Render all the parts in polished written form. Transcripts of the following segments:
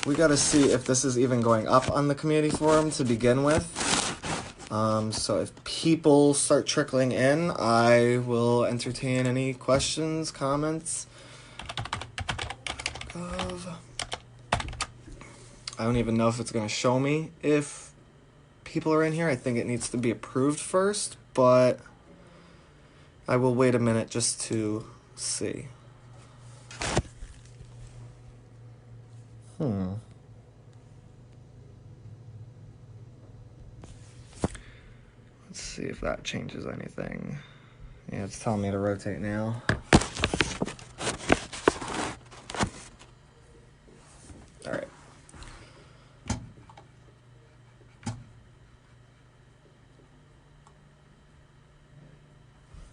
we got to see if this is even going up on the community forum to begin with. So if people start trickling in, I will entertain any questions, comments. I don't even know if it's going to show me if people are in here. I think it needs to be approved first, but I will wait a minute just to see. Let's see if that changes anything. Yeah, it's telling me to rotate now. All right.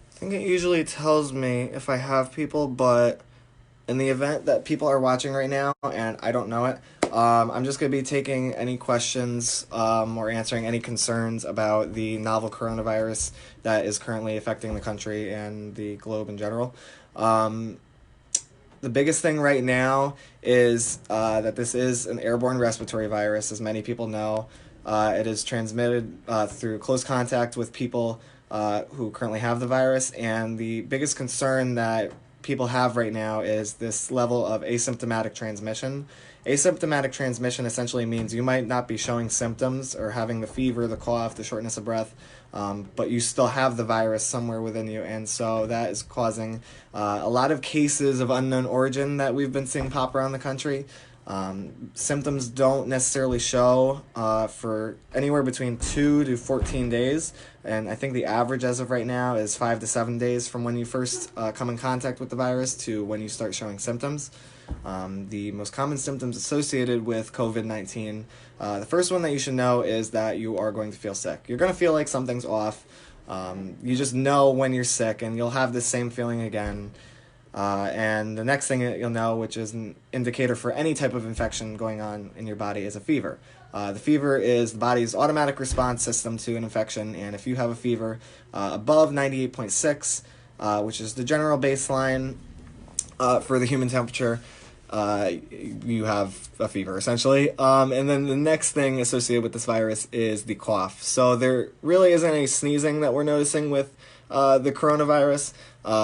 I think it usually tells me if I have people, but in the event that people are watching right now and I don't know it, I'm just going to be taking any questions or answering any concerns about the novel coronavirus that is currently affecting the country and the globe in general. The biggest thing right now is that this is an airborne respiratory virus, as many people know. It is transmitted through close contact with people who currently have the virus, and the biggest concern that people have right now is this level of asymptomatic transmission. Asymptomatic transmission essentially means you might not be showing symptoms or having the fever, the cough, the shortness of breath, but you still have the virus somewhere within you, and so that is causing a lot of cases of unknown origin that we've been seeing pop around the country. Symptoms don't necessarily show for anywhere between 2 to 14 days, and I think the average as of right now is 5 to 7 days from when you first come in contact with the virus to when you start showing symptoms. The most common symptoms associated with COVID-19, the first one that you should know is that you are going to feel sick. You're going to feel like something's off. You just know when you're sick, and you'll have this same feeling again. And the next thing that you'll know, which is an indicator for any type of infection going on in your body, is a fever. The fever is the body's automatic response system to an infection, and if you have a fever above 98.6, which is the general baseline for the human temperature, you have a fever, essentially. And then the next thing associated with this virus is the cough. So there really isn't any sneezing that we're noticing with the coronavirus.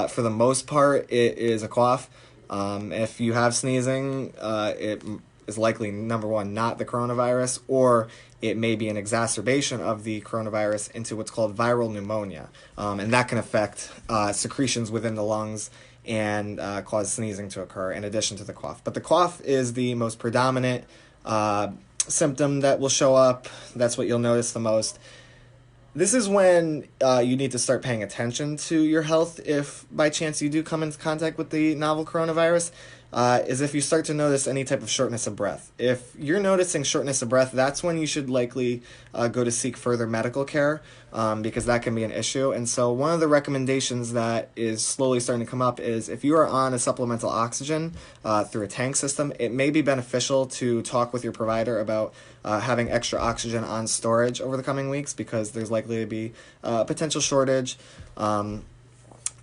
For the most part, it is a cough. If you have sneezing, it is likely, number one, not the coronavirus, or it may be an exacerbation of the coronavirus into what's called viral pneumonia. And that can affect secretions within the lungs and cause sneezing to occur in addition to the cough. But the cough is the most predominant symptom that will show up. That's what you'll notice the most. This is when you need to start paying attention to your health if by chance you do come into contact with the novel coronavirus, is if you start to notice any type of shortness of breath. If you're noticing shortness of breath, that's when you should likely go to seek further medical care, because that can be an issue. And so one of the recommendations that is slowly starting to come up is if you are on a supplemental oxygen through a tank system, it may be beneficial to talk with your provider about having extra oxygen on storage over the coming weeks, because there's likely to be a potential shortage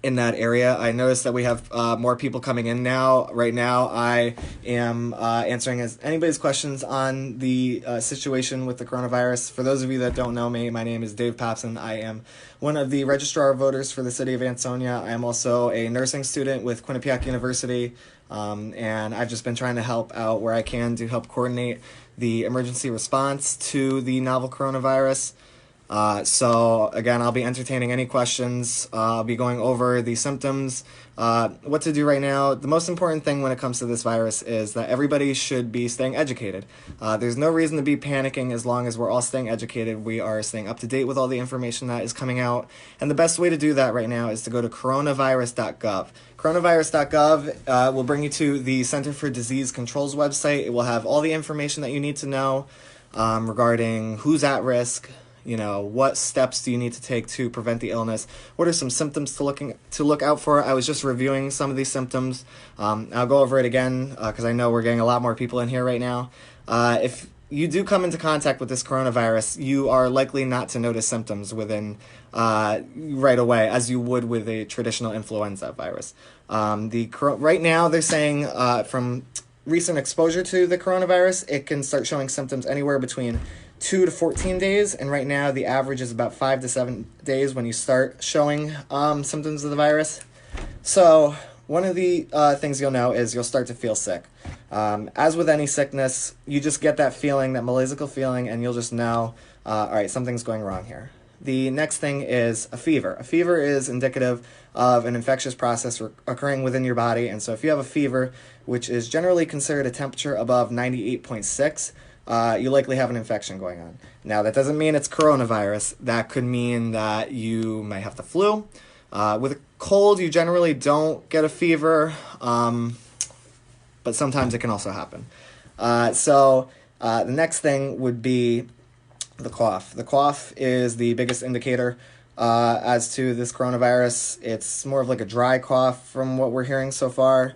in that area. I noticed that we have more people coming in now. Right now, I am answering anybody's questions on the situation with the coronavirus. For those of you that don't know me, my name is Dave Papson. I am one of the Registrar of Voters for the city of Ansonia. I am also a nursing student with Quinnipiac University, and I've just been trying to help out where I can to help coordinate the emergency response to the novel coronavirus. So again, I'll be entertaining any questions. I'll be going over the symptoms, what to do right now. The most important thing when it comes to this virus is that everybody should be staying educated. There's no reason to be panicking as long as we're all staying educated. We are staying up to date with all the information that is coming out. And the best way to do that right now is to go to coronavirus.gov. Coronavirus.gov will bring you to the Center for Disease Control's website. It will have all the information that you need to know regarding who's at risk. You know, what steps do you need to take to prevent the illness? What are some symptoms to look out for? I was just reviewing some of these symptoms. I'll go over it again because I know we're getting a lot more people in here right now. If you do come into contact with this coronavirus, you are likely not to notice symptoms within right away as you would with a traditional influenza virus. Right now they're saying from recent exposure to the coronavirus, it can start showing symptoms anywhere between 2 to 14 days. And right now, the average is about 5 to 7 days when you start showing symptoms of the virus. So one of the things you'll know is you'll start to feel sick. As with any sickness, you just get that feeling, that malaisical feeling, and you'll just know, all right, something's going wrong here. The next thing is a fever. A fever is indicative of an infectious process occurring within your body, and so if you have a fever, which is generally considered a temperature above 98.6, you likely have an infection going on. Now, that doesn't mean it's coronavirus. That could mean that you might have the flu. With a cold, you generally don't get a fever, but sometimes it can also happen. So the next thing would be the cough. The cough is the biggest indicator as to this coronavirus. It's more of like a dry cough from what we're hearing so far.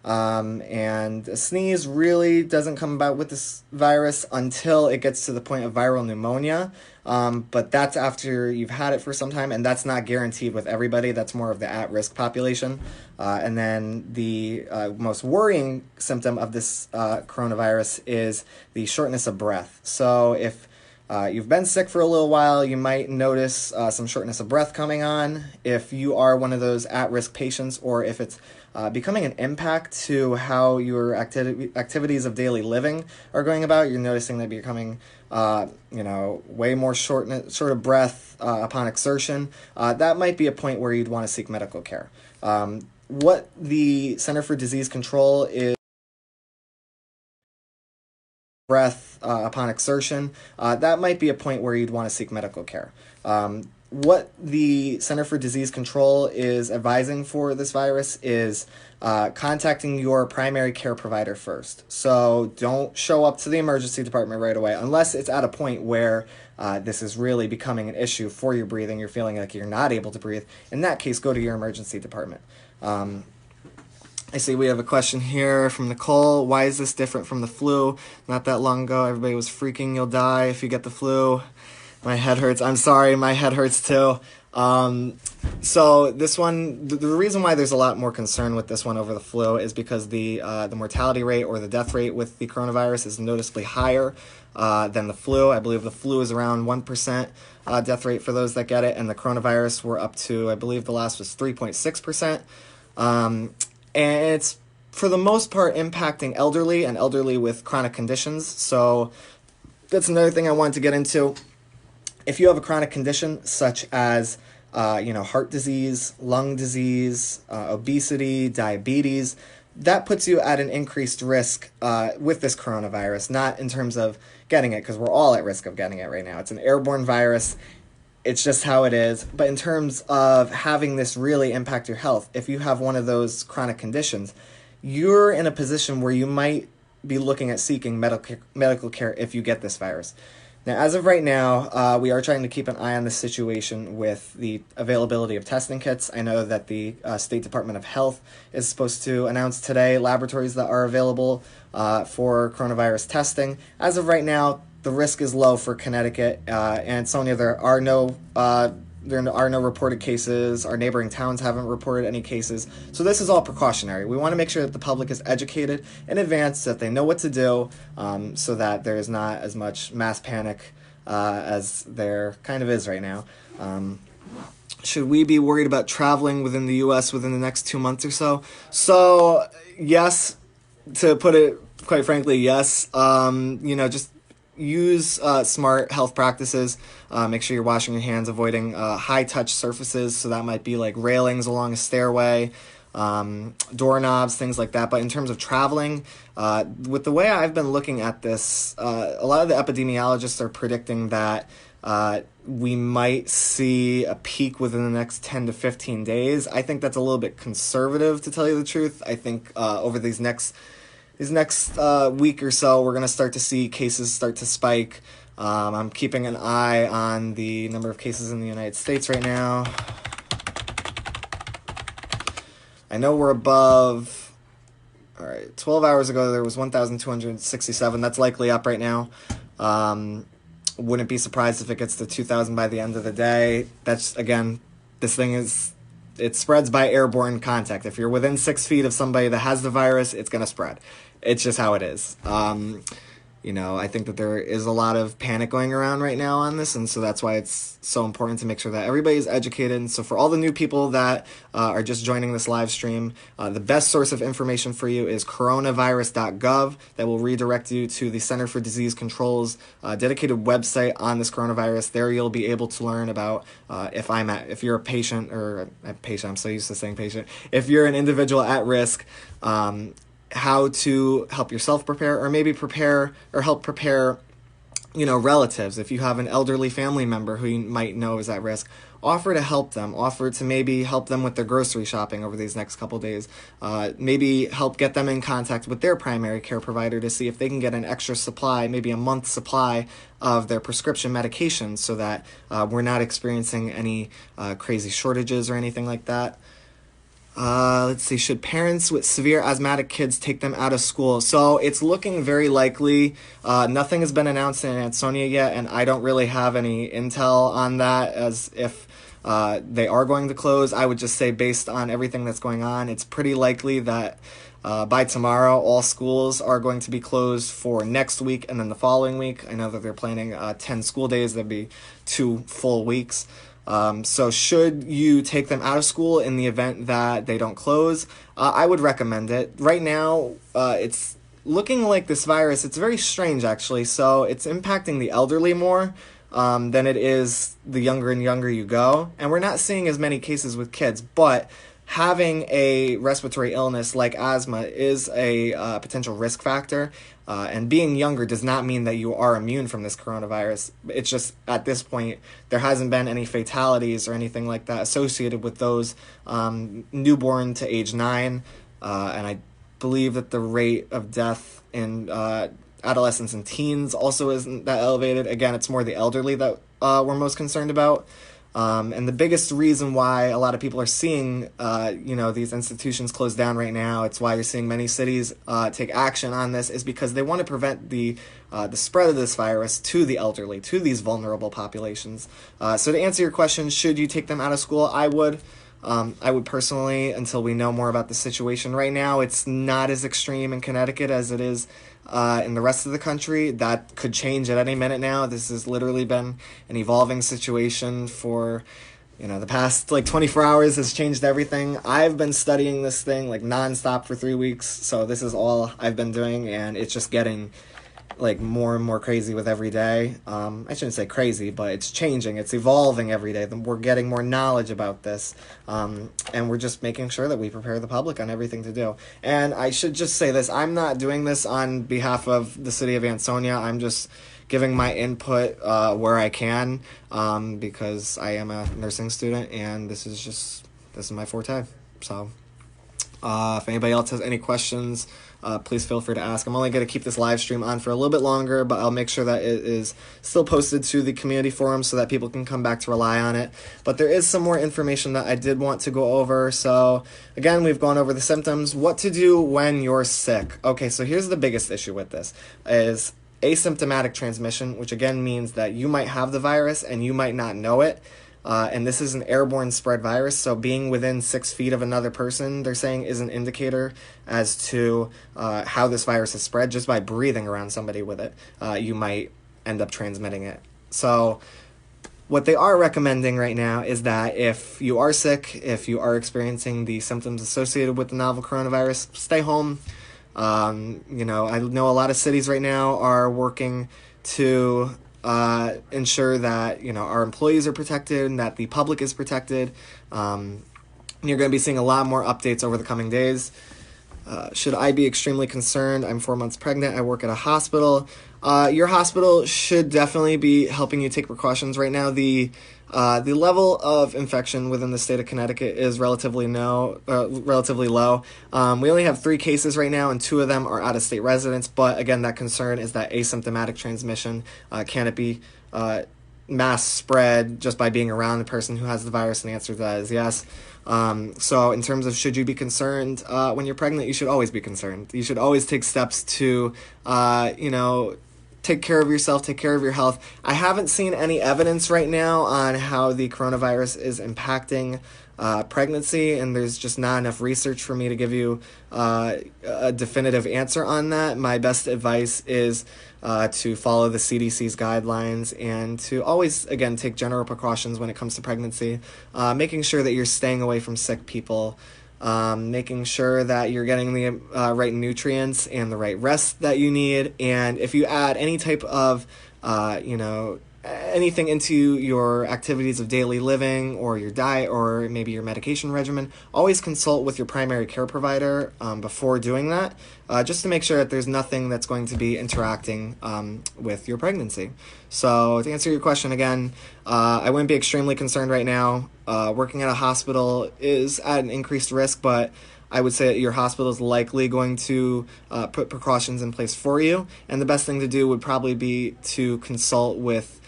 And a sneeze really doesn't come about with this virus until it gets to the point of viral pneumonia. But that's after you've had it for some time, and that's not guaranteed with everybody. That's more of the at-risk population. And then the most worrying symptom of this coronavirus is the shortness of breath. So if you've been sick for a little while, you might notice some shortness of breath coming on. If you are one of those at-risk patients, or if it's becoming an impact to how your activities of daily living are going about, you're noticing that you're becoming way more short of breath upon exertion, that might be a point where you'd want to seek medical care. What the Center for Disease Control is breath upon exertion, that might be a point where you'd want to seek medical care. What the Center for Disease Control is advising for this virus is contacting your primary care provider first. So don't show up to the emergency department right away unless it's at a point where this is really becoming an issue for your breathing. You're feeling like you're not able to breathe. In that case, go to your emergency department. I see we have a question here from Nicole. Why is this different from the flu? Not that long ago, everybody was freaking, you'll die if you get the flu. My head hurts. I'm sorry, my head hurts too. So this one, the reason why there's a lot more concern with this one over the flu is because the mortality rate or the death rate with the coronavirus is noticeably higher than the flu. I believe the flu is around 1% death rate for those that get it, and the coronavirus we're up to, I believe the last was 3.6%. And it's, for the most part, impacting elderly and elderly with chronic conditions. So that's another thing I wanted to get into. If you have a chronic condition such as, heart disease, lung disease, obesity, diabetes, that puts you at an increased risk with this coronavirus, not in terms of getting it, because we're all at risk of getting it right now. It's an airborne virus. It's just how it is. But in terms of having this really impact your health, if you have one of those chronic conditions, you're in a position where you might be looking at seeking medical care if you get this virus. Now, as of right now, we are trying to keep an eye on this situation with the availability of testing kits. I know that the State Department of Health is supposed to announce today laboratories that are available for coronavirus testing. As of right now, the risk is low for Connecticut. Ansonia, there are no reported cases. Our neighboring towns haven't reported any cases. So this is all precautionary. We want to make sure that the public is educated in advance, so that they know what to do, so that there is not as much mass panic as there kind of is right now. Should we be worried about traveling within the U.S. within the next 2 months or so? So, yes, to put it quite frankly, yes. Just use smart health practices. Make sure you're washing your hands, avoiding high-touch surfaces. So that might be like railings along a stairway, doorknobs, things like that. But in terms of traveling, with the way I've been looking at this, a lot of the epidemiologists are predicting that we might see a peak within the next 10 to 15 days. I think that's a little bit conservative, to tell you the truth. I think over these next week or so, we're going to start to see cases start to spike. I'm keeping an eye on the number of cases in the United States right now. I know we're above, 12 hours ago there was 1,267. That's likely up right now. Wouldn't be surprised if it gets to 2,000 by the end of the day. That's, again, this thing is it spreads by airborne contact. If you're within 6 feet of somebody that has the virus, it's going to spread. It's just how it is. I think that there is a lot of panic going around right now on this, and so that's why it's so important to make sure that everybody's educated. And so for all the new people that are just joining this live stream, the best source of information for you is coronavirus.gov. That will redirect you to the Center for Disease Control's dedicated website on this coronavirus. There you'll be able to learn about if you're a patient, or a patient, I'm so used to saying patient, if you're an individual at risk, how to help yourself prepare, or maybe prepare or help prepare, relatives. If you have an elderly family member who you might know is at risk, offer to help them, offer to maybe help them with their grocery shopping over these next couple days, maybe help get them in contact with their primary care provider to see if they can get an extra supply, maybe a month's supply of their prescription medications, so that we're not experiencing any crazy shortages or anything like that. Let's see, should parents with severe asthmatic kids take them out of school? So it's looking very likely. Nothing has been announced in Ansonia yet, and I don't really have any intel on that as if they are going to close. I would just say, based on everything that's going on, it's pretty likely that by tomorrow all schools are going to be closed for next week and then the following week. I know that they're planning 10 school days. That'd be 2 full weeks. So should you take them out of school in the event that they don't close? I would recommend it. Right now, it's looking like this virus, it's very strange actually. So it's impacting the elderly more than it is the younger and younger you go. And we're not seeing as many cases with kids, but having a respiratory illness like asthma is a potential risk factor. And being younger does not mean that you are immune from this coronavirus. It's just, at this point, there hasn't been any fatalities or anything like that associated with those newborn to age 9. And I believe that the rate of death in adolescents and teens also isn't that elevated. Again, it's more the elderly that we're most concerned about. And the biggest reason why a lot of people are seeing, these institutions close down right now, it's why you're seeing many cities take action on this, is because they want to prevent the spread of this virus to the elderly, to these vulnerable populations. So to answer your question, should you take them out of school? I would personally, until we know more about the situation. Right now, it's not as extreme in Connecticut as it is in the rest of the country. That could change at any minute now. This has literally been an evolving situation for, the past 24 hours has changed everything. I've been studying this thing nonstop for 3 weeks, so this is all I've been doing, and it's just getting more and more crazy with every day. I shouldn't say crazy, but it's changing. It's evolving every day. We're getting more knowledge about this, and we're just making sure that we prepare the public on everything to do. And I should just say this, I'm not doing this on behalf of the city of Ansonia. I'm just giving my input where I can, because I am a nursing student, and this is my forte. So if anybody else has any questions, please feel free to ask. I'm only going to keep this live stream on for a little bit longer, but I'll make sure that it is still posted to the community forum so that people can come back to rely on it. But there is some more information that I did want to go over. So again, we've gone over the symptoms, what to do when you're sick. Okay, so here's the biggest issue with this is asymptomatic transmission, which again means that you might have the virus and you might not know it. And this is an airborne spread virus, so being within 6 feet of another person, they're saying, is an indicator as to how this virus is spread. Just by breathing around somebody with it, you might end up transmitting it. So what they are recommending right now is that if you are sick, if you are experiencing the symptoms associated with the novel coronavirus, stay home. I know a lot of cities right now are working to ensure that our employees are protected and that the public is protected. You're going to be seeing a lot more updates over the coming days. Should I be extremely concerned? I'm 4 months pregnant. I work at a hospital. Your hospital should definitely be helping you take precautions right now. The level of infection within the state of Connecticut is relatively low. We only have 3 cases right now, and 2 of them are out-of-state residents. But again, that concern is that asymptomatic transmission. Can it be mass spread just by being around the person who has the virus? And the answer to that is yes. So in terms of should you be concerned when you're pregnant, you should always be concerned. You should always take steps to, take care of yourself, take care of your health. I haven't seen any evidence right now on how the coronavirus is impacting pregnancy, and there's just not enough research for me to give you a definitive answer on that. My best advice is to follow the CDC's guidelines and to always, again, take general precautions when it comes to pregnancy, making sure that you're staying away from sick people, making sure that you're getting the right nutrients and the right rest that you need. And if you add any type of, anything into your activities of daily living or your diet or maybe your medication regimen, always consult with your primary care provider before doing that, just to make sure that there's nothing that's going to be interacting with your pregnancy. So to answer your question again, I wouldn't be extremely concerned right now. Working at a hospital is at an increased risk, but I would say that your hospital is likely going to put precautions in place for you, and the best thing to do would probably be to consult with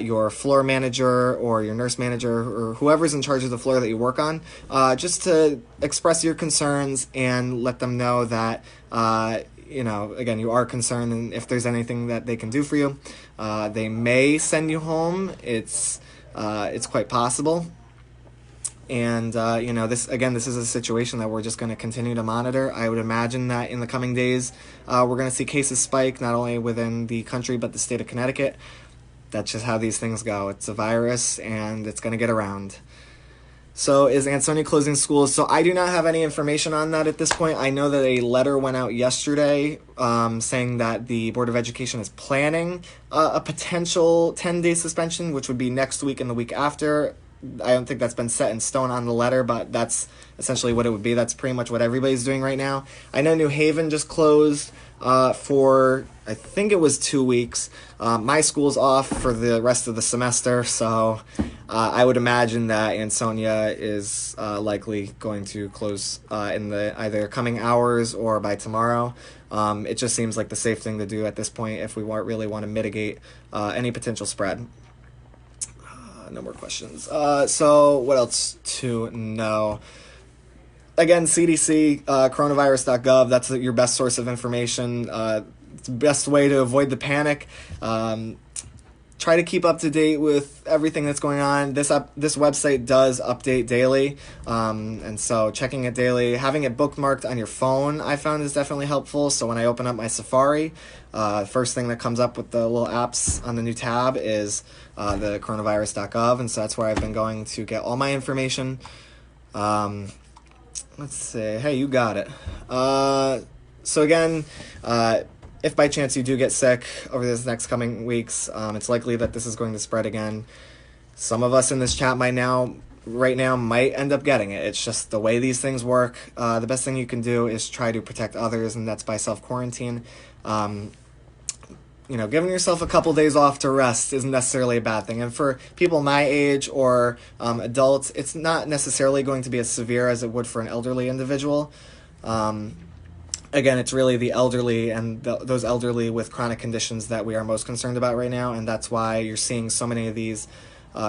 your floor manager or your nurse manager or whoever's in charge of the floor that you work on, just to express your concerns and let them know that, again, you are concerned, and if there's anything that they can do for you, they may send you home. It's quite possible. And, this is a situation that we're just going to continue to monitor. I would imagine that in the coming days, we're going to see cases spike, not only within the country, but the state of Connecticut. That's just how these things go. It's a virus, and it's going to get around. So is Ansonia closing schools? So I do not have any information on that at this point. I know that a letter went out yesterday saying that the Board of Education is planning a potential 10-day suspension, which would be next week and the week after. I don't think that's been set in stone on the letter, but that's essentially what it would be. That's pretty much what everybody's doing right now. I know New Haven just closed for, I think it was 2 weeks. My school's off for the rest of the semester, so I would imagine that Ansonia is likely going to close in the either coming hours or by tomorrow. It just seems like the safe thing to do at this point if we really want to mitigate any potential spread. No more questions. So what else to know? Again, CDC, coronavirus.gov, that's your best source of information. It's the best way to avoid the panic. Try to keep up to date with everything that's going on. This website does update daily, and so checking it daily, having it bookmarked on your phone, I found is definitely helpful. So when I open up my Safari, first thing that comes up with the little apps on the new tab is the coronavirus.gov, and so that's where I've been going to get all my information. Let's see. Hey, you got it. So again, if by chance you do get sick over this next coming weeks, it's likely that this is going to spread again. Some of us in this chat right now might end up getting it. It's just the way these things work. The best thing you can do is try to protect others, and that's by self-quarantine. Giving yourself a couple days off to rest isn't necessarily a bad thing. And for people my age or adults, it's not necessarily going to be as severe as it would for an elderly individual. Again, it's really the elderly and those elderly with chronic conditions that we are most concerned about right now, and that's why you're seeing so many of these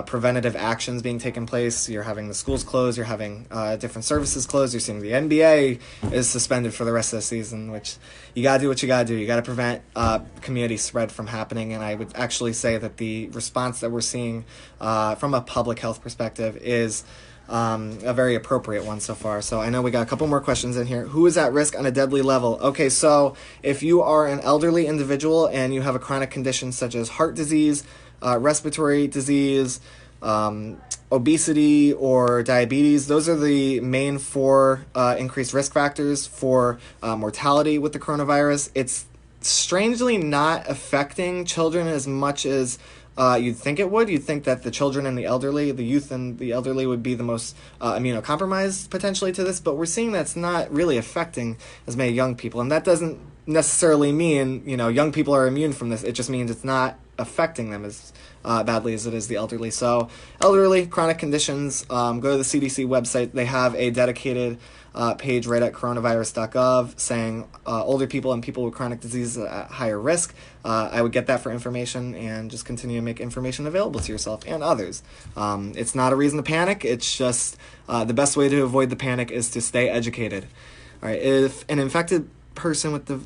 preventative actions being taken place. You're having the schools closed, you're having different services closed, you're seeing the NBA is suspended for the rest of the season, which you gotta do what you gotta do. You gotta prevent community spread from happening, and I would actually say that the response that we're seeing from a public health perspective is a very appropriate one so far. So I know we got a couple more questions in here. Who is at risk on a deadly level? Okay, so if you are an elderly individual and you have a chronic condition such as heart disease, respiratory disease, obesity, or diabetes, those are the main four increased risk factors for mortality with the coronavirus. It's strangely not affecting children as much as you'd think it would. You'd think that the children and the elderly, the youth and the elderly would be the most immunocompromised potentially to this, but we're seeing that's not really affecting as many young people. And that doesn't necessarily mean, young people are immune from this. It just means it's not affecting them as badly as it is the elderly. So elderly, chronic conditions, go to the CDC website. They have a dedicated page right at coronavirus.gov saying older people and people with chronic disease at higher risk. I would get that for information and just continue to make information available to yourself and others. It's not a reason to panic. It's just the best way to avoid the panic is to stay educated. All right, if an infected person with the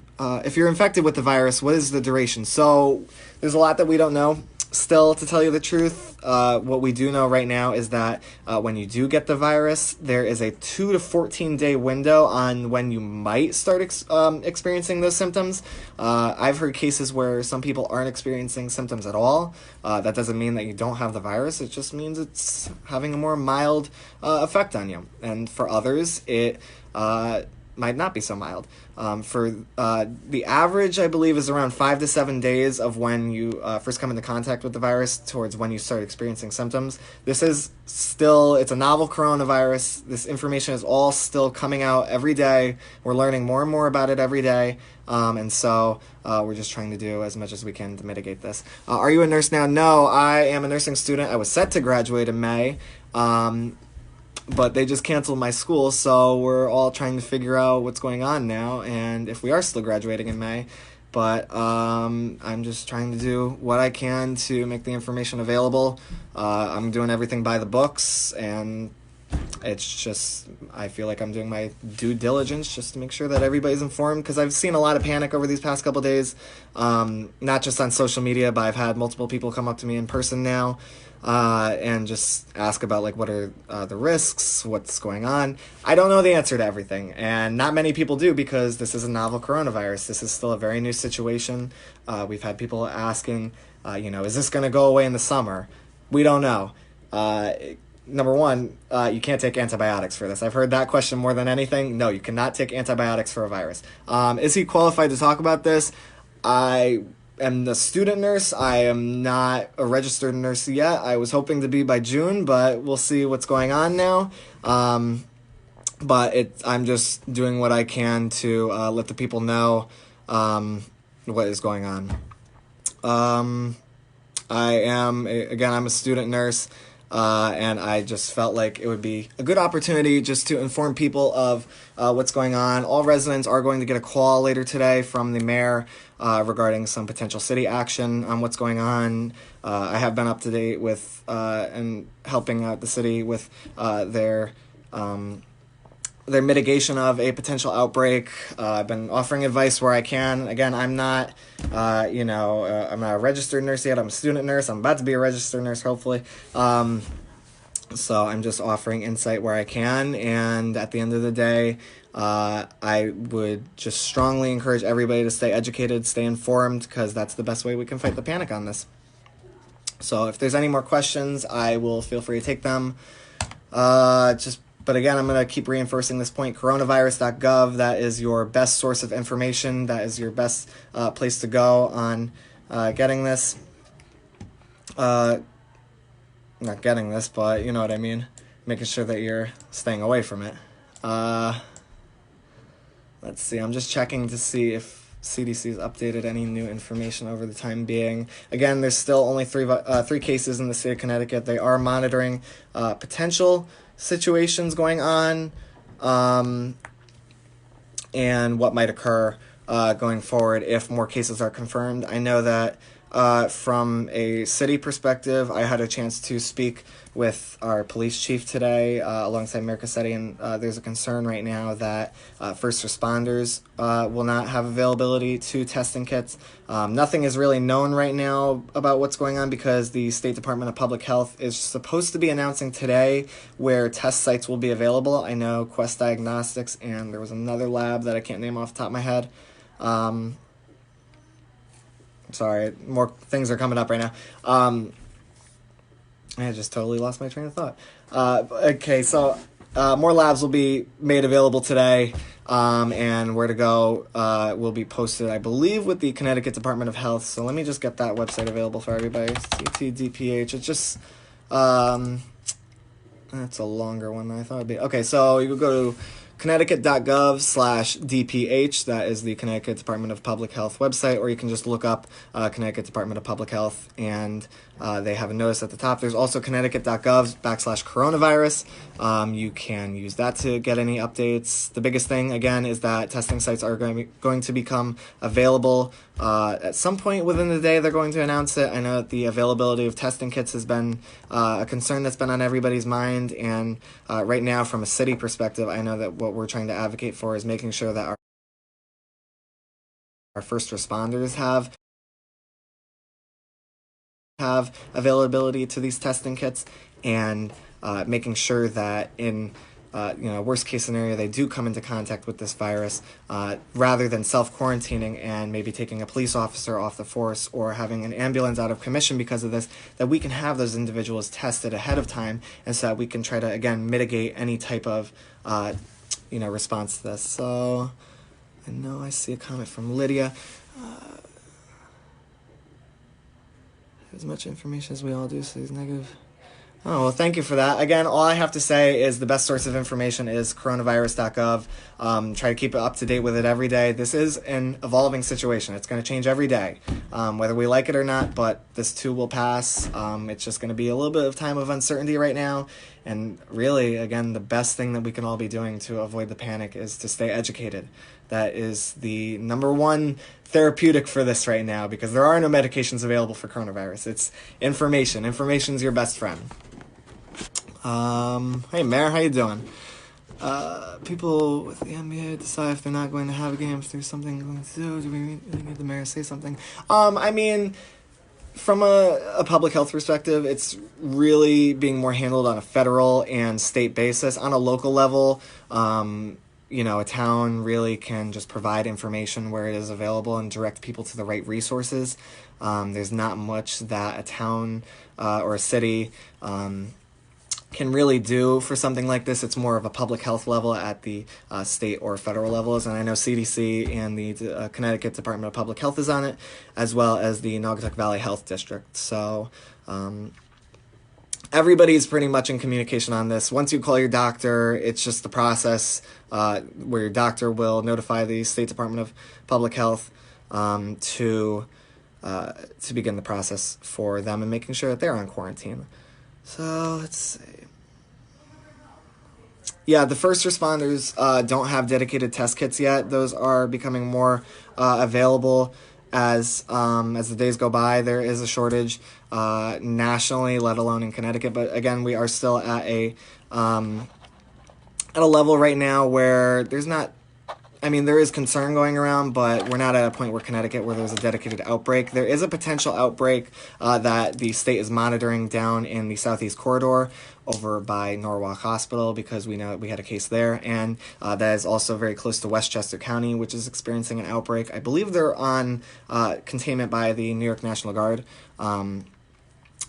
if you're infected with the virus, what is the duration? So there's a lot that we don't know still, to tell you the truth. What we do know right now is that when you do get the virus, there is a 2 to 14 day window on when you might start experiencing those symptoms. I've heard cases where some people aren't experiencing symptoms at all. That doesn't mean that you don't have the virus. It just means it's having a more mild effect on you. And for others, it might not be so mild. For the average, I believe, is around 5 to 7 days of when you first come into contact with the virus towards when you start experiencing symptoms. This is still, it's a novel coronavirus. This information is all still coming out every day. We're learning more and more about it every day. And so we're just trying to do as much as we can to mitigate this. Are you a nurse now? No, I am a nursing student. I was set to graduate in May. But they just canceled my school, so we're all trying to figure out what's going on now and if we are still graduating in May. But I'm just trying to do what I can to make the information available. I'm doing everything by the books, and it's just, I feel like I'm doing my due diligence just to make sure that everybody's informed, because I've seen a lot of panic over these past couple days, not just on social media, but I've had multiple people come up to me in person now and just ask about, like, what are the risks, what's going on. I don't know the answer to everything, and not many people do, because this is a novel coronavirus. This is still a very new situation. We've had people asking, is this going to go away in the summer? We don't know. Number one, you can't take antibiotics for this. I've heard that question more than anything. No, you cannot take antibiotics for a virus. Is he qualified to talk about this? I am the student nurse. I am not a registered nurse yet. I was hoping to be by June, but we'll see what's going on now. But I'm just doing what I can to let the people know what is going on. I'm a student nurse. And I just felt like it would be a good opportunity just to inform people of what's going on. All residents are going to get a call later today from the mayor regarding some potential city action on what's going on. I have been up to date with and helping out the city with their mitigation of a potential outbreak. I've been offering advice where I can. Again, I'm not, I'm not a registered nurse yet. I'm a student nurse. I'm about to be a registered nurse, hopefully. So I'm just offering insight where I can. And at the end of the day, I would just strongly encourage everybody to stay educated, stay informed, because that's the best way we can fight the panic on this. So if there's any more questions, I will feel free to take them. But again, I'm going to keep reinforcing this point. Coronavirus.gov, that is your best source of information. That is your best place to go on getting this. Not getting this, but you know what I mean. Making sure that you're staying away from it. Let's see. I'm just checking to see if CDC has updated any new information over the time being. Again, there's still only three cases in the state of Connecticut. They are monitoring potential situations going on and what might occur going forward if more cases are confirmed. I know that from a city perspective, I had a chance to speak with our police chief today alongside Mayor Cassetti, and there's a concern right now that first responders will not have availability to testing kits. Nothing is really known right now about what's going on because the State Department of Public Health is supposed to be announcing today where test sites will be available. I know Quest Diagnostics, and there was another lab that I can't name off the top of my head. Sorry, more things are coming up right now. I just totally lost my train of thought. Okay, so more labs will be made available today, and where to go will be posted, I believe, with the Connecticut Department of Health. So let me just get that website available for everybody. CTDPH. It's just, that's a longer one than I thought it'd be. Okay, so you go to Connecticut.gov/DPH. That is the Connecticut Department of Public Health website, or you can just look up Connecticut Department of Public Health, and they have a notice at the top. There's also Connecticut.gov/coronavirus. You can use that to get any updates. The biggest thing, again, is that testing sites are going to become available at some point within the day. They're going to announce it. I know that the availability of testing kits has been a concern that's been on everybody's mind, and right now, from a city perspective, I know that what we're trying to advocate for is making sure that our our first responders have availability to these testing kits, and making sure that in worst case scenario, they do come into contact with this virus, rather than self-quarantining and maybe taking a police officer off the force or having an ambulance out of commission because of this, that we can have those individuals tested ahead of time, and so that we can try to, again, mitigate any type of response to this. So I know I see a comment from Lydia. As much information as we all do, so he's negative. Oh, well, thank you for that. Again, all I have to say is the best source of information is coronavirus.gov. Try to keep up to date with it every day. This is an evolving situation. It's going to change every day, whether we like it or not, but this too will pass. It's just going to be a little bit of time of uncertainty right now. And really, again, the best thing that we can all be doing to avoid the panic is to stay educated. That is the number one therapeutic for this right now, because there are no medications available for coronavirus. It's information. Information's your best friend. Hey, Mayor, how you doing? People with the NBA decide if they're not going to have a game, if there's something going to do. Do we need the mayor to say something? I mean, from a public health perspective, it's really being more handled on a federal and state basis. On a local level, a town really can just provide information where it is available and direct people to the right resources. There's not much that a town or a city can really do for something like this. It's more of a public health level at the state or federal levels, and I know CDC and the Connecticut Department of Public Health is on it, as well as the Naugatuck Valley Health District. So everybody's pretty much in communication on this. Once you call your doctor, it's just the process where your doctor will notify the State Department of Public Health to begin the process for them and making sure that they're on quarantine. So let's see. Yeah, the first responders don't have dedicated test kits yet. Those are becoming more available as the days go by. There is a shortage nationally, let alone in Connecticut. But again, we are still at a level right now where there's not. I mean, there is concern going around, but we're not at a point where Connecticut where there's a dedicated outbreak. There is a potential outbreak that the state is monitoring down in the Southeast Corridor over by Norwalk Hospital, because we know we had a case there. And that is also very close to Westchester County, which is experiencing an outbreak. I believe they're on containment by the New York National Guard.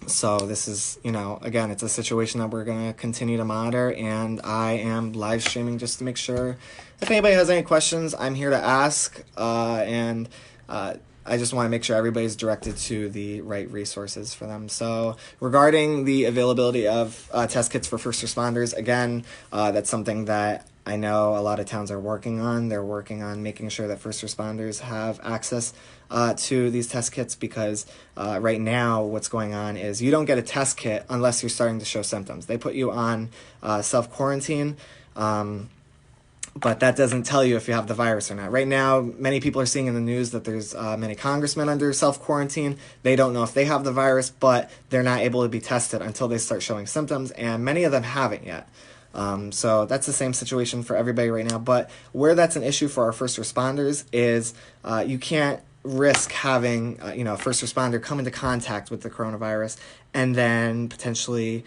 So this is, again, it's a situation that we're going to continue to monitor, and I am live streaming just to make sure if anybody has any questions, I'm here to ask, and I just want to make sure everybody's directed to the right resources for them. So regarding the availability of test kits for first responders, again, that's something that I know a lot of towns are working on. They're working on making sure that first responders have access to these test kits, because right now what's going on is you don't get a test kit unless you're starting to show symptoms. They put you on self-quarantine, but that doesn't tell you if you have the virus or not. Right now, many people are seeing in the news that there's many congressmen under self-quarantine. They don't know if they have the virus, but they're not able to be tested until they start showing symptoms, and many of them haven't yet. So that's the same situation for everybody right now. But where that's an issue for our first responders is you can't risk having a first responder come into contact with the coronavirus and then potentially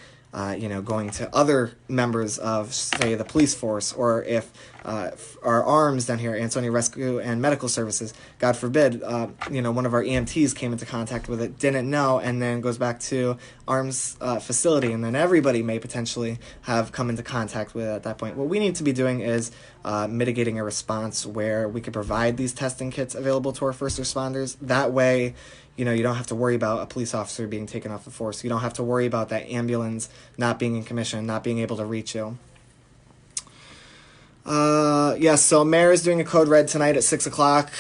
going to other members of, say, the police force, or if our arms down here, Ansonia Rescue and Medical Services, God forbid, one of our EMTs came into contact with it, didn't know, and then goes back to arms facility, and then everybody may potentially have come into contact with it at that point. What we need to be doing is mitigating a response where we could provide these testing kits available to our first responders. That way, you don't have to worry about a police officer being taken off the force. You don't have to worry about that ambulance not being in commission, not being able to reach you. So Mayor is doing a code red tonight at 6 o'clock.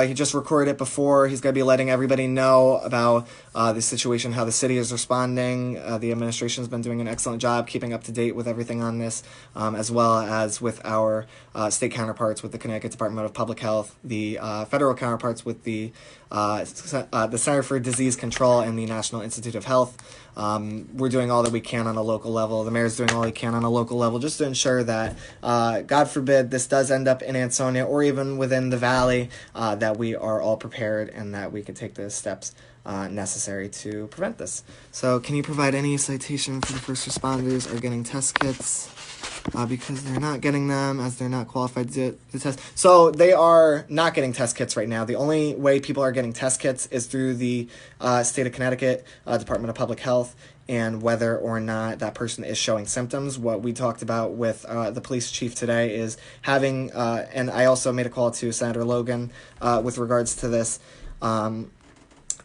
He just recorded it before. He's going to be letting everybody know about the situation, how the city is responding. The administration has been doing an excellent job keeping up to date with everything on this, as well as with our state counterparts with the Connecticut Department of Public Health, the federal counterparts with the Center for Disease Control and the National Institute of Health. We're doing all that we can on a local level. The mayor's doing all he can on a local level just to ensure that, God forbid, this does end up in Ansonia or even within the valley, that we are all prepared and that we can take the steps necessary to prevent this. So can you provide any citation for the first responders are getting test kits? Because they're not getting them as they're not qualified to test. So they are not getting test kits right now. The only way people are getting test kits is through the state of Connecticut Department of Public Health, and whether or not that person is showing symptoms. What we talked about with the police chief today is having, and I also made a call to Senator Logan with regards to this,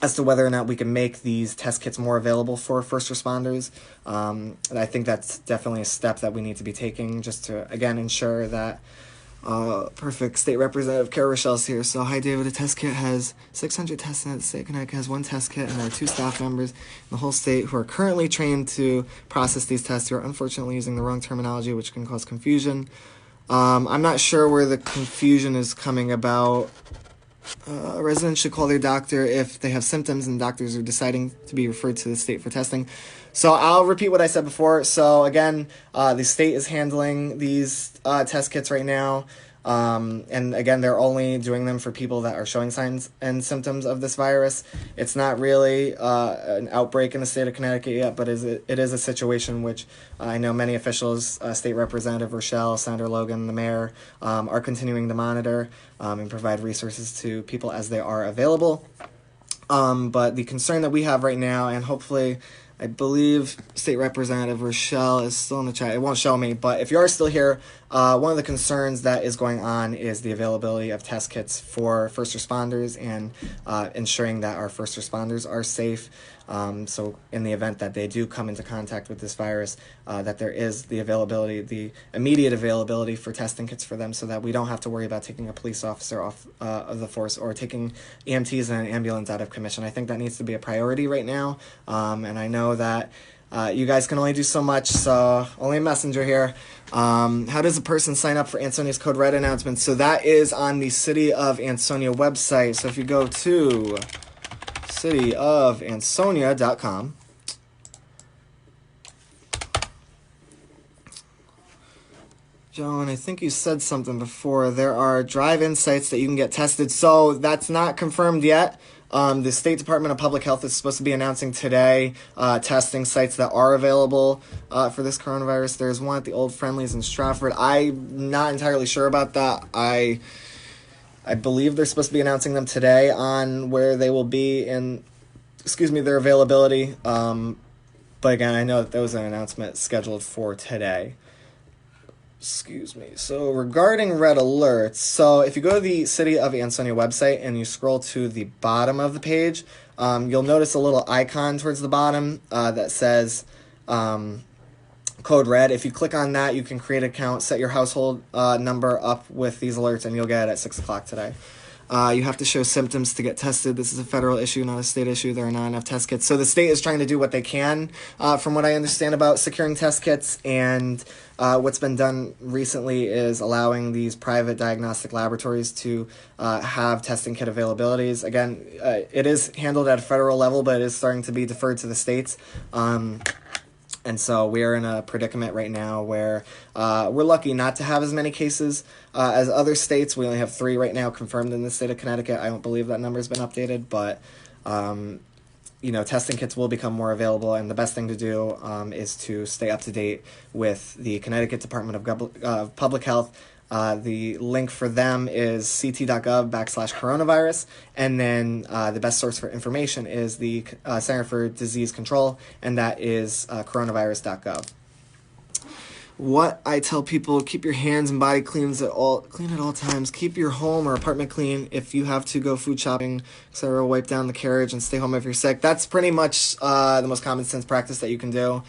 as to whether or not we can make these test kits more available for first responders. And I think that's definitely a step that we need to be taking just to, again, ensure that perfect State Representative Kara Rochelle's here. So, hi, David. A test kit has 600 tests in it. The state of Connecticut has one test kit, and there are 2 staff members in the whole state who are currently trained to process these tests who are unfortunately using the wrong terminology, which can cause confusion. I'm not sure where the confusion is coming about. Residents should call their doctor if they have symptoms and doctors are deciding to be referred to the state for testing. So I'll repeat what I said before. So again, the state is handling these test kits right now. And again, they're only doing them for people that are showing signs and symptoms of this virus. It's not really an outbreak in the state of Connecticut yet, but it is a situation which I know many officials, State Representative Rochelle, Senator Logan, the mayor, are continuing to monitor and provide resources to people as they are available. But the concern that we have right now, and hopefully, I believe State Representative Rochelle is still in the chat. It won't show me, but if you are still here, one of the concerns that is going on is the availability of test kits for first responders and ensuring that our first responders are safe. So in the event that they do come into contact with this virus, that there is the availability, the immediate availability for testing kits for them so that we don't have to worry about taking a police officer off of the force or taking EMTs and an ambulance out of commission. I think that needs to be a priority right now, and I know that you guys can only do so much, so only a messenger here. How does a person sign up for Ansonia's Code Red announcements? So that is on the City of Ansonia website. So if you go to cityofansonia.com, Joan, I think you said something before. There are drive-in sites that you can get tested. So that's not confirmed yet. The State Department of Public Health is supposed to be announcing today testing sites that are available for this coronavirus. There's one at the Old Friendlies in Stratford. I'm not entirely sure about that. I believe they're supposed to be announcing them today on where they will be in, their availability. But again, I know that there was an announcement scheduled for today. So regarding red alerts, so if you go to the City of Ansonia website and you scroll to the bottom of the page, you'll notice a little icon towards the bottom that says Code Red. If you click on that, you can create an account, set your household number up with these alerts, and you'll get it at 6 o'clock today. You have to show symptoms to get tested. This is a federal issue, not a state issue. There are not enough test kits. So the state is trying to do what they can, from what I understand about securing test kits. And what's been done recently is allowing these private diagnostic laboratories to have testing kit availabilities. Again, it is handled at a federal level, but it is starting to be deferred to the states. And so we are in a predicament right now where we're lucky not to have as many cases as other states. We only have 3 right now confirmed in the state of Connecticut. I don't believe that number's been updated, but testing kits will become more available, and the best thing to do is to stay up to date with the Connecticut Department of Public Health. The link for them is ct.gov/coronavirus, and then the best source for information is the Center for Disease Control, and that is coronavirus.gov. What I tell people: keep your hands and body clean at all times. Keep your home or apartment clean. If you have to go food shopping, etc., wipe down the carriage and stay home if you're sick. That's pretty much the most common sense practice that you can do.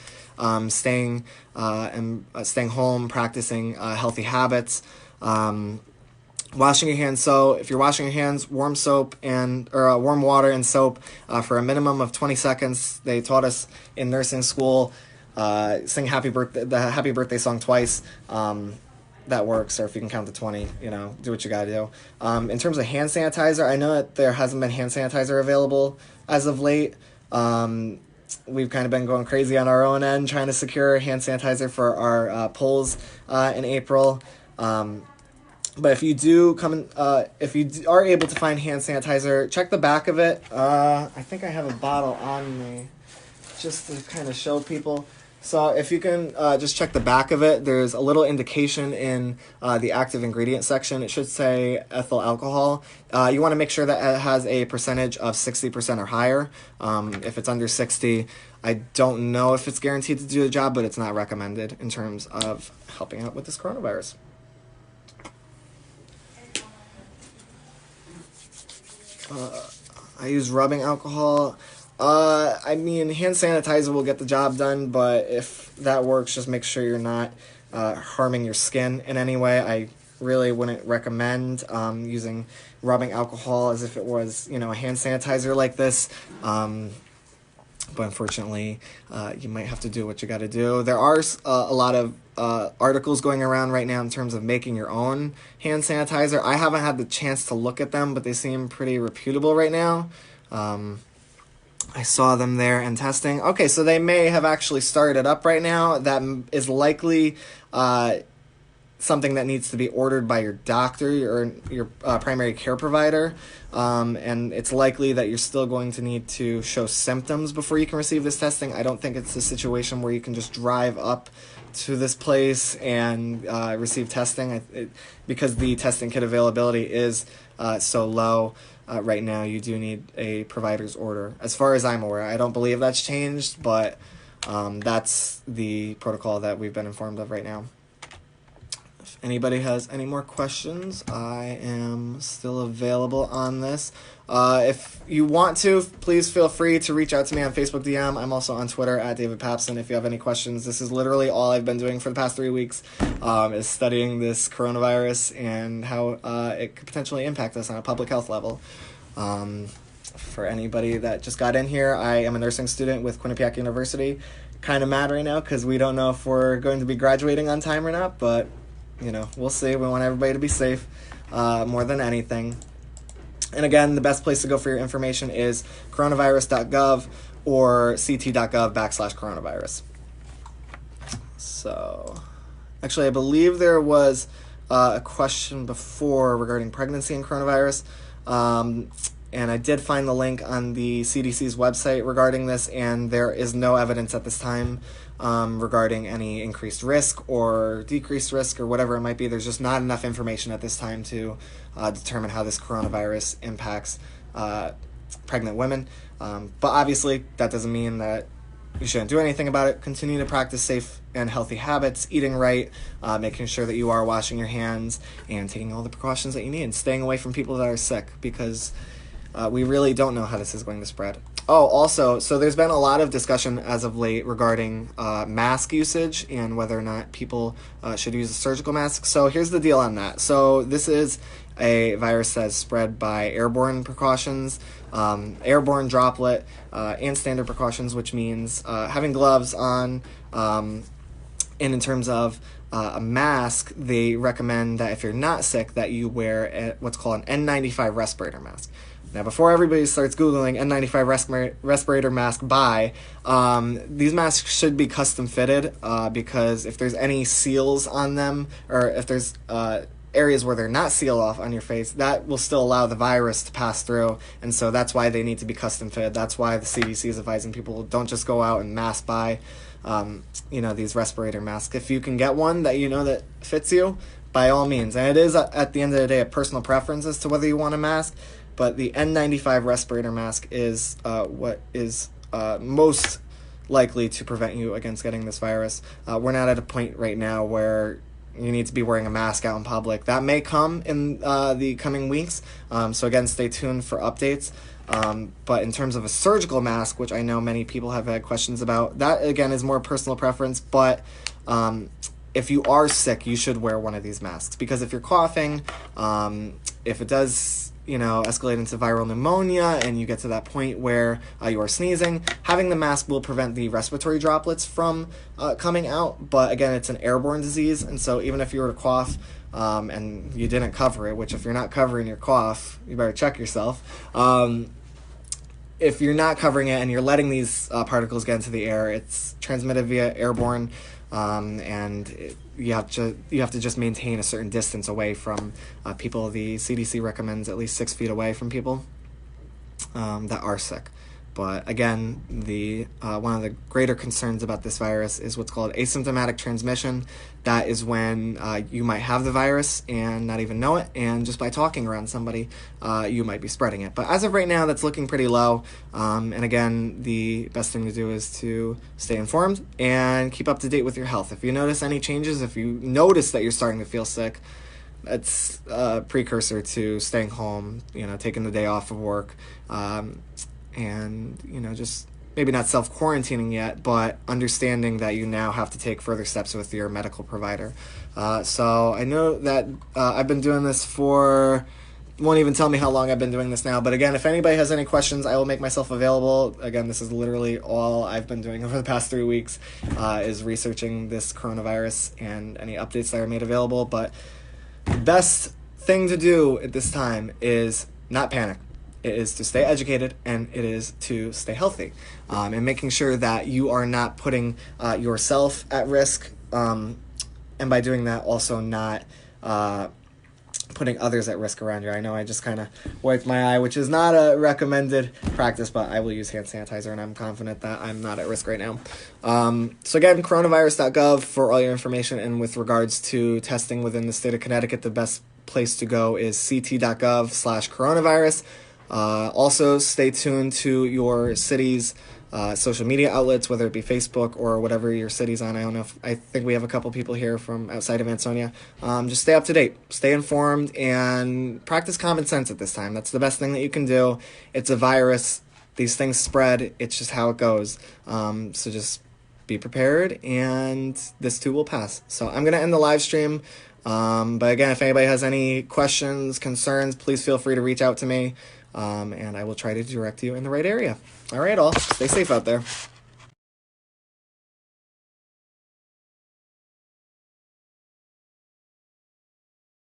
Staying home, practicing healthy habits, washing your hands. So if you're washing your hands, warm water and soap for a minimum of 20 seconds. They taught us in nursing school, sing the happy birthday song twice. That works, or if you can count to 20, do what you gotta do. In terms of hand sanitizer, I know that there hasn't been hand sanitizer available as of late. we've kind of been going crazy on our own end trying to secure hand sanitizer for our polls in April. But if you do if you are able to find hand sanitizer, check the back of it. I think I have a bottle on me just to kind of show people. So if you can just check the back of it, there's a little indication in the active ingredient section. It should say ethyl alcohol. You want to make sure that it has a percentage of 60% or higher. If it's under 60, I don't know if it's guaranteed to do the job, but it's not recommended in terms of helping out with this coronavirus. I use rubbing alcohol. I mean, hand sanitizer will get the job done, but if that works, just make sure you're not harming your skin in any way. I really wouldn't recommend using rubbing alcohol as if it was, a hand sanitizer like this. But unfortunately, you might have to do what you got to do. There are a lot of articles going around right now in terms of making your own hand sanitizer. I haven't had the chance to look at them, but they seem pretty reputable right now. I saw them there and testing. Okay, so they may have actually started up right now. That is likely something that needs to be ordered by your doctor or your primary care provider. And it's likely that you're still going to need to show symptoms before you can receive this testing. I don't think it's a situation where you can just drive up to this place and receive testing. Because the testing kit availability is so low right now, you do need a provider's order. As far as I'm aware, I don't believe that's changed, but that's the protocol that we've been informed of right now. If anybody has any more questions, I am still available on this. If you want to, please feel free to reach out to me on Facebook DM. I'm also on Twitter at David Papson if you have any questions. This is literally all I've been doing for the past 3 weeks, is studying this coronavirus and how it could potentially impact us on a public health level. For anybody that just got in here, I am a nursing student with Quinnipiac University. Kind of mad right now because we don't know if we're going to be graduating on time or not, but we'll see. We want everybody to be safe more than anything. And again, the best place to go for your information is coronavirus.gov or ct.gov/coronavirus. So, actually, I believe there was a question before regarding pregnancy and coronavirus. And I did find the link on the CDC's website regarding this, and there is no evidence at this time regarding any increased risk or decreased risk or whatever it might be. There's just not enough information at this time to determine how this coronavirus impacts pregnant women. But obviously, that doesn't mean that you shouldn't do anything about it. Continue to practice safe and healthy habits, eating right, making sure that you are washing your hands, and taking all the precautions that you need, and staying away from people that are sick, because we really don't know how this is going to spread. Oh, also, so there's been a lot of discussion as of late regarding mask usage and whether or not people should use a surgical mask. So here's the deal on that. So this is a virus that's spread by airborne precautions, airborne droplet, and standard precautions, which means having gloves on. And in terms of a mask, they recommend that if you're not sick, that you wear what's called an N95 respirator mask. Now, before everybody starts Googling N95 respirator mask buy, these masks should be custom fitted because if there's any seals on them, or if there's areas where they're not sealed off on your face, that will still allow the virus to pass through. And so that's why they need to be custom fitted. That's why the CDC is advising people don't just go out and mass buy, these respirator masks. If you can get one that that fits you, by all means. And it is, at the end of the day, a personal preference as to whether you want a mask. But the N95 respirator mask is what is most likely to prevent you against getting this virus. We're not at a point right now where you need to be wearing a mask out in public. That may come in the coming weeks. So again, stay tuned for updates. But in terms of a surgical mask, which I know many people have had questions about, that again is more personal preference. But if you are sick, you should wear one of these masks, because if you're coughing, if it does escalate into viral pneumonia and you get to that point where you are sneezing, having the mask will prevent the respiratory droplets from coming out. But again, it's an airborne disease, and so even if you were to cough and you didn't cover it, which if you're not covering your cough, you better check yourself, if you're not covering it and you're letting these particles get into the air, it's transmitted via airborne, you have to just maintain a certain distance away from people. The CDC recommends at least 6 feet away from people that are sick. But again, the one of the greater concerns about this virus is what's called asymptomatic transmission. That is when you might have the virus and not even know it, and just by talking around somebody, you might be spreading it. But as of right now, that's looking pretty low. And again, the best thing to do is to stay informed and keep up to date with your health. If you notice any changes, if you notice that you're starting to feel sick, that's a precursor to staying home, taking the day off of work, and just maybe not self-quarantining yet, but understanding that you now have to take further steps with your medical provider. So I know that I've been doing this for, won't even tell me how long I've been doing this now, but again, if anybody has any questions, I will make myself available. Again, this is literally all I've been doing over the past 3 weeks, is researching this coronavirus and any updates that are made available. But the best thing to do at this time is not panic. It is to stay educated, and it is to stay healthy, and making sure that you are not putting yourself at risk, and by doing that, also not putting others at risk around you. I know I just kind of wiped my eye, which is not a recommended practice, but I will use hand sanitizer, and I'm confident that I'm not at risk right now. So again, coronavirus.gov for all your information, and with regards to testing within the state of Connecticut, the best place to go is ct.gov/coronavirus. Also, stay tuned to your city's social media outlets, whether it be Facebook or whatever your city's on. I think we have a couple people here from outside of Ansonia. Just stay up to date, stay informed, and practice common sense at this time. That's the best thing that you can do. It's a virus. These things spread. It's just how it goes. So just be prepared, and this too will pass. So I'm going to end the live stream. But again, if anybody has any questions, concerns, please feel free to reach out to me. And I will try to direct you in the right area. All right, all. Stay safe out there.